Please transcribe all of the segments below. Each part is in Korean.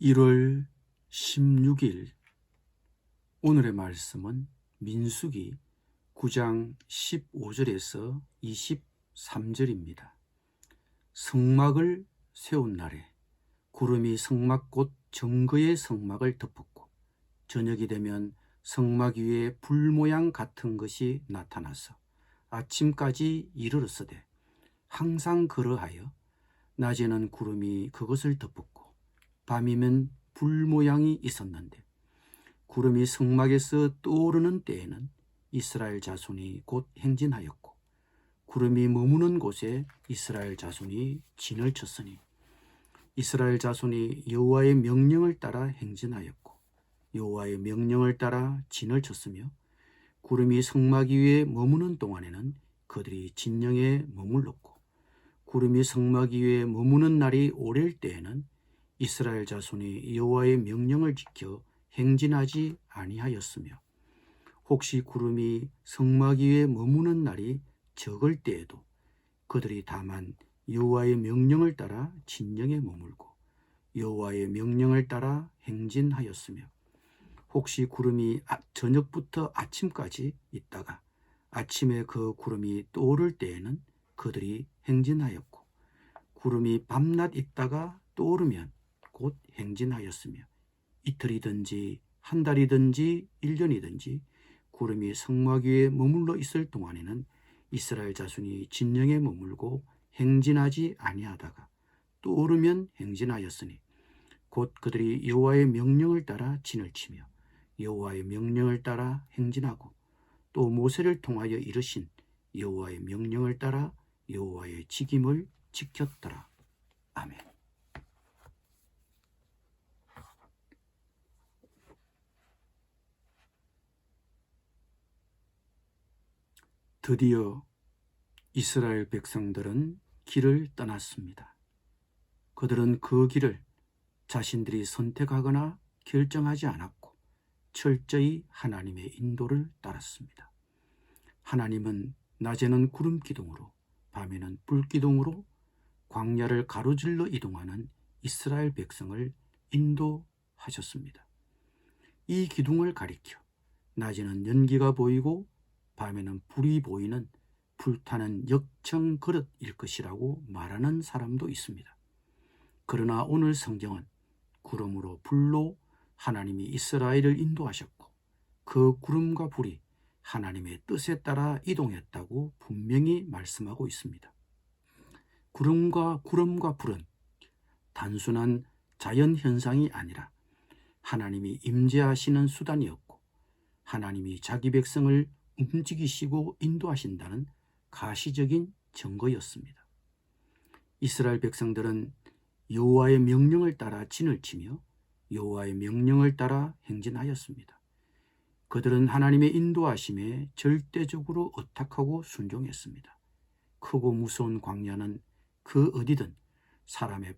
1월 16일 오늘의 말씀은 민수기 9장 15절에서 23절입니다. 성막을 세운 날에 구름이 성막 곧 정거의 성막을 덮었고 저녁이 되면 성막 위에 불 모양 같은 것이 나타나서 아침까지 이르렀으되 항상 그러하여 낮에는 구름이 그것을 덮었고 밤이면 불 모양이 있었는데 구름이 성막에서 떠오르는 때에는 이스라엘 자손이 곧 행진하였고 구름이 머무는 곳에 이스라엘 자손이 진을 쳤으니 이스라엘 자손이 여호와의 명령을 따라 행진하였고 여호와의 명령을 따라 진을 쳤으며 구름이 성막 위에 머무는 동안에는 그들이 진영에 머물렀고 구름이 성막 위에 머무는 날이 오랠 때에는 이스라엘 자손이 여호와의 명령을 지켜 행진하지 아니하였으며 혹시 구름이 성막 위에 머무는 날이 적을 때에도 그들이 다만 여호와의 명령을 따라 진영에 머물고 여호와의 명령을 따라 행진하였으며 혹시 구름이 저녁부터 아침까지 있다가 아침에 그 구름이 떠오를 때에는 그들이 행진하였고 구름이 밤낮 있다가 떠오르면 곧 행진하였으며 이틀이든지 한 달이든지 1년이든지 구름이 성막 위에 머물러 있을 동안에는 이스라엘 자손이 진영에 머물고 행진하지 아니하다가 떠오르면 행진하였으니 곧 그들이 여호와의 명령을 따라 진을 치며 여호와의 명령을 따라 행진하고 또 모세를 통하여 이르신 여호와의 명령을 따라 여호와의 직임을 지켰더라. 아멘. 드디어 이스라엘 백성들은 길을 떠났습니다. 그들은 그 길을 자신들이 선택하거나 결정하지 않았고 철저히 하나님의 인도를 따랐습니다. 하나님은 낮에는 구름 기둥으로 밤에는 불 기둥으로 광야를 가로질러 이동하는 이스라엘 백성을 인도하셨습니다. 이 기둥을 가리켜 낮에는 연기가 보이고 밤에는 불이 보이는 불타는 역청 그릇일 것이라고 말하는 사람도 있습니다. 그러나 오늘 성경은 구름으로 불로 하나님이 이스라엘을 인도하셨고 그 구름과 불이 하나님의 뜻에 따라 이동했다고 분명히 말씀하고 있습니다. 구름과 불은 단순한 자연현상이 아니라 하나님이 임재하시는 수단이었고 하나님이 자기 백성을 움직이시고 인도하신다는 가시적인 증거였습니다. 이스라엘 백성들은 여호와의 명령을 따라 진을 치며 여호와의 명령을 따라 행진하였습니다. 그들은 하나님의 인도하심에 절대적으로 의탁하고 순종했습니다. 크고 무서운 광야는 그 어디든 사람의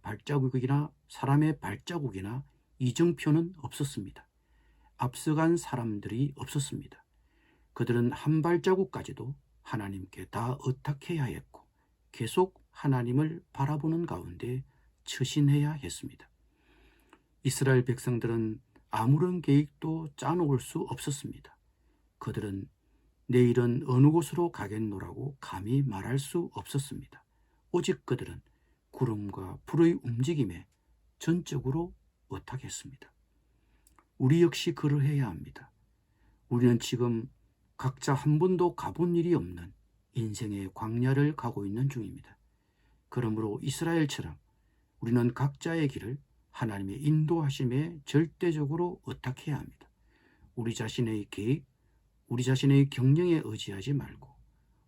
발자국이나 이정표는 없었습니다. 앞서간 사람들이 없었습니다. 그들은 한 발자국까지도 하나님께 다 의탁해야 했고 계속 하나님을 바라보는 가운데 처신해야 했습니다. 이스라엘 백성들은 아무런 계획도 짜놓을 수 없었습니다. 그들은 내일은 어느 곳으로 가겠노라고 감히 말할 수 없었습니다. 오직 그들은 구름과 불의 움직임에 전적으로 의탁했습니다. 우리 역시 그러해야 합니다. 우리는 지금 각자 한 번도 가본 일이 없는 인생의 광야를 가고 있는 중입니다. 그러므로 이스라엘처럼 우리는 각자의 길을 하나님의 인도하심에 절대적으로 의탁해야 합니다. 우리 자신의 계획, 우리 자신의 경영에 의지하지 말고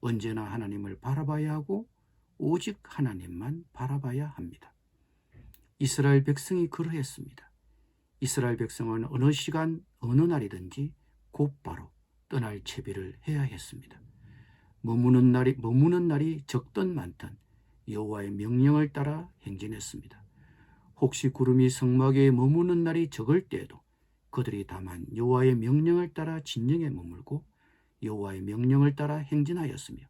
언제나 하나님을 바라봐야 하고 오직 하나님만 바라봐야 합니다. 이스라엘 백성이 그러했습니다. 이스라엘 백성은 어느 시간 어느 날이든지 곧바로 떠날 채비를 해야 했습니다. 머무는 날이 적든 많든 여호와의 명령을 따라 행진했습니다. 혹시 구름이 성막 위에 머무는 날이 적을 때에도 그들이 다만 여호와의 명령을 따라 진영에 머물고 여호와의 명령을 따라 행진하였으며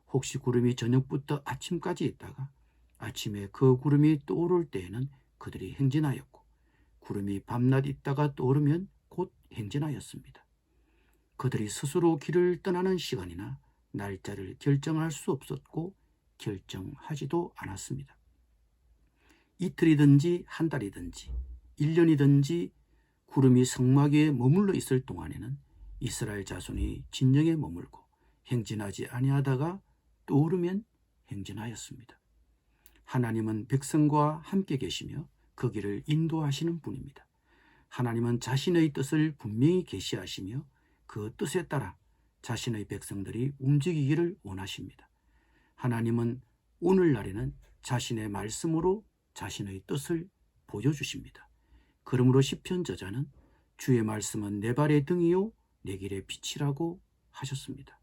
혹시 구름이 저녁부터 아침까지 있다가 아침에 그 구름이 떠오를 때에는 그들이 행진하였고 구름이 밤낮 있다가 떠오르면 곧 행진하였습니다. 그들이 스스로 길을 떠나는 시간이나 날짜를 결정할 수 없었고 결정하지도 않았습니다. 이틀이든지 한 달이든지 1년이든지 구름이 성막 위에 머물러 있을 동안에는 이스라엘 자손이 진영에 머물고 행진하지 아니하다가 떠오르면 행진하였습니다. 하나님은 백성과 함께 계시며 그 길을 인도하시는 분입니다. 하나님은 자신의 뜻을 분명히 계시하시며 그 뜻에 따라 자신의 백성들이 움직이기를 원하십니다. 하나님은 오늘날에는 자신의 말씀으로 자신의 뜻을 보여주십니다. 그러므로 시편 저자는 주의 말씀은 내 발의 등이요 내 길의 빛이라고 하셨습니다.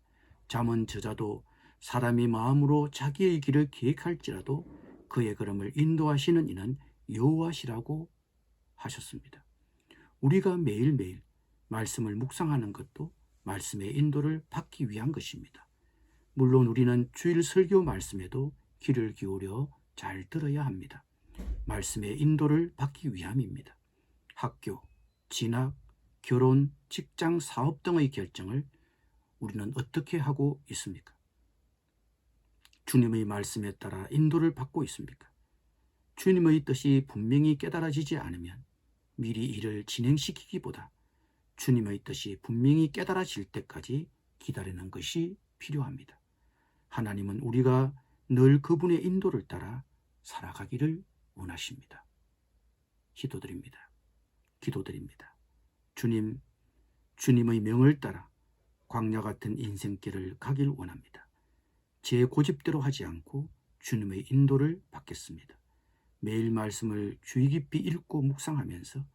잠언 저자도 사람이 마음으로 자기의 길을 계획할지라도 그의 걸음을 인도하시는 이는 여호와시라고 하셨습니다. 우리가 매일매일 말씀을 묵상하는 것도 말씀의 인도를 받기 위한 것입니다. 물론 우리는 주일 설교 말씀에도 귀를 기울여 잘 들어야 합니다. 말씀의 인도를 받기 위함입니다. 학교, 진학, 결혼, 직장, 사업 등의 결정을 우리는 어떻게 하고 있습니까? 주님의 말씀에 따라 인도를 받고 있습니까? 주님의 뜻이 분명히 깨달아지지 않으면 미리 일을 진행시키기보다 주님의 뜻이 분명히 깨달아질 때까지 기다리는 것이 필요합니다. 하나님은 우리가 늘 그분의 인도를 따라 살아가기를 원하십니다. 기도드립니다. 주님, 주님의 명을 따라 광야 같은 인생길을 가길 원합니다. 제 고집대로 하지 않고 주님의 인도를 받겠습니다. 매일 말씀을 주의 깊이 읽고 묵상하면서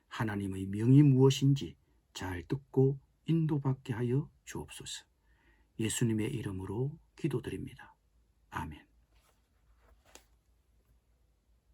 하나님의 명이 무엇인지 잘 듣고 인도받게 하여 주옵소서. 예수님의 이름으로 기도드립니다. 아멘.